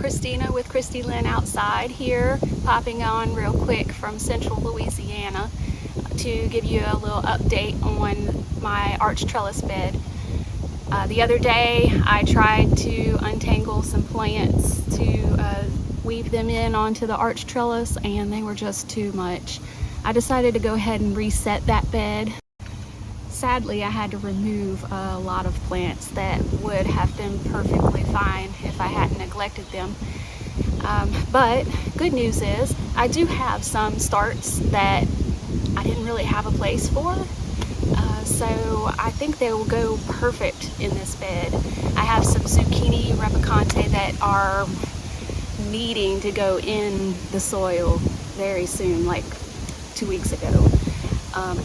Christina with Christy Lynn outside here, popping on real quick from central Louisiana to give you a little update on my arch trellis bed. The other day I tried to untangle some plants to weave them in onto the arch trellis, and they were just too much. I decided to go ahead and reset that bed. Sadly, I had to remove a lot of plants that would have been perfectly fine if I hadn't neglected them. But good news is I do have some starts that I didn't really have a place for. So I think they will go perfect in this bed. I have some zucchini repicante that are needing to go in the soil very soon, like 2 weeks ago.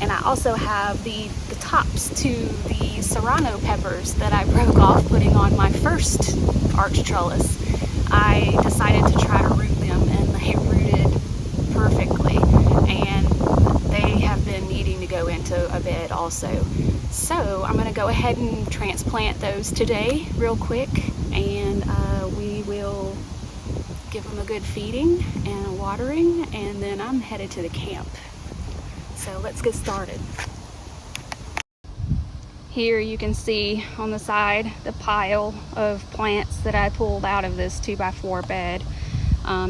And I also have the tops to the serrano peppers that I broke off putting on my first arch trellis. I decided to try to root them, and they rooted perfectly, and they have been needing to go into a bed also. So I'm going to go ahead and transplant those today real quick, and we will give them a good feeding and a watering, and then I'm headed to the camp. So let's get started. Here you can see on the side the pile of plants that I pulled out of this 2x4 bed.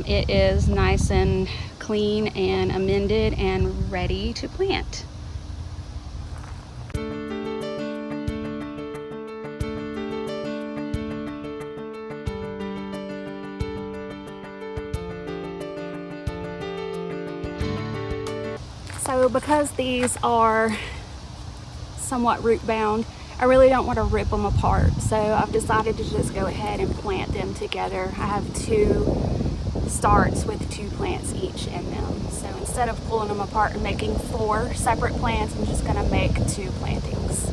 It is nice and clean and amended and ready to plant. So because these are somewhat root bound, I really don't want to rip them apart. So I've decided to just go ahead and plant them together. I have 2 starts with 2 plants each in them. So instead of pulling them apart and making 4 separate plants, I'm just going to make 2 plantings.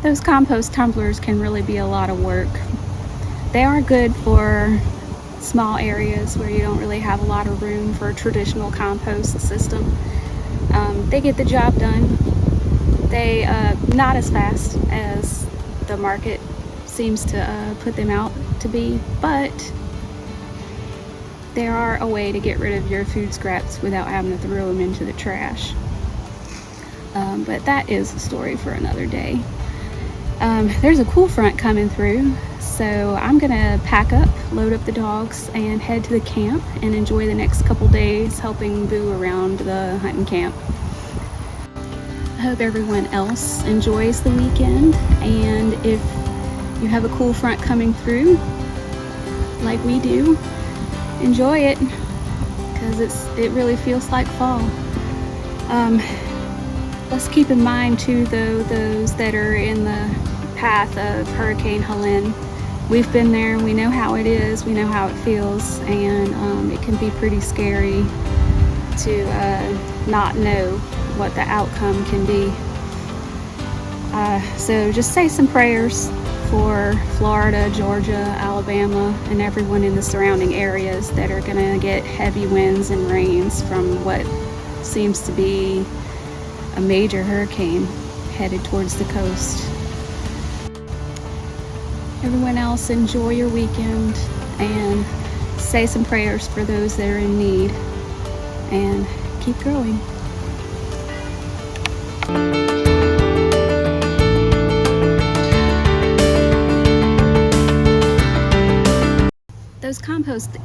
Those compost tumblers can really be a lot of work. They are good for small areas where you don't really have a lot of room for a traditional compost system. They get the job done. They not as fast as the market seems to put them out to be, but they are a way to get rid of your food scraps without having to throw them into the trash. But that is a story for another day. There's a cool front coming through, so I'm gonna pack up, load up the dogs, and head to the camp and enjoy the next couple days helping Boo around the hunting camp. I hope everyone else enjoys the weekend, and if you have a cool front coming through like we do, enjoy it, because it really feels like fall. Let's keep in mind too, though, those that are in the path of Hurricane Helene. We've been there, we know how it is, we know how it feels, and it can be pretty scary to not know what the outcome can be. So just say some prayers for Florida, Georgia, Alabama, and everyone in the surrounding areas that are going to get heavy winds and rains from what seems to be a major hurricane headed towards the coast. Everyone else, enjoy your weekend and say some prayers for those that are in need, and keep growing. Those compost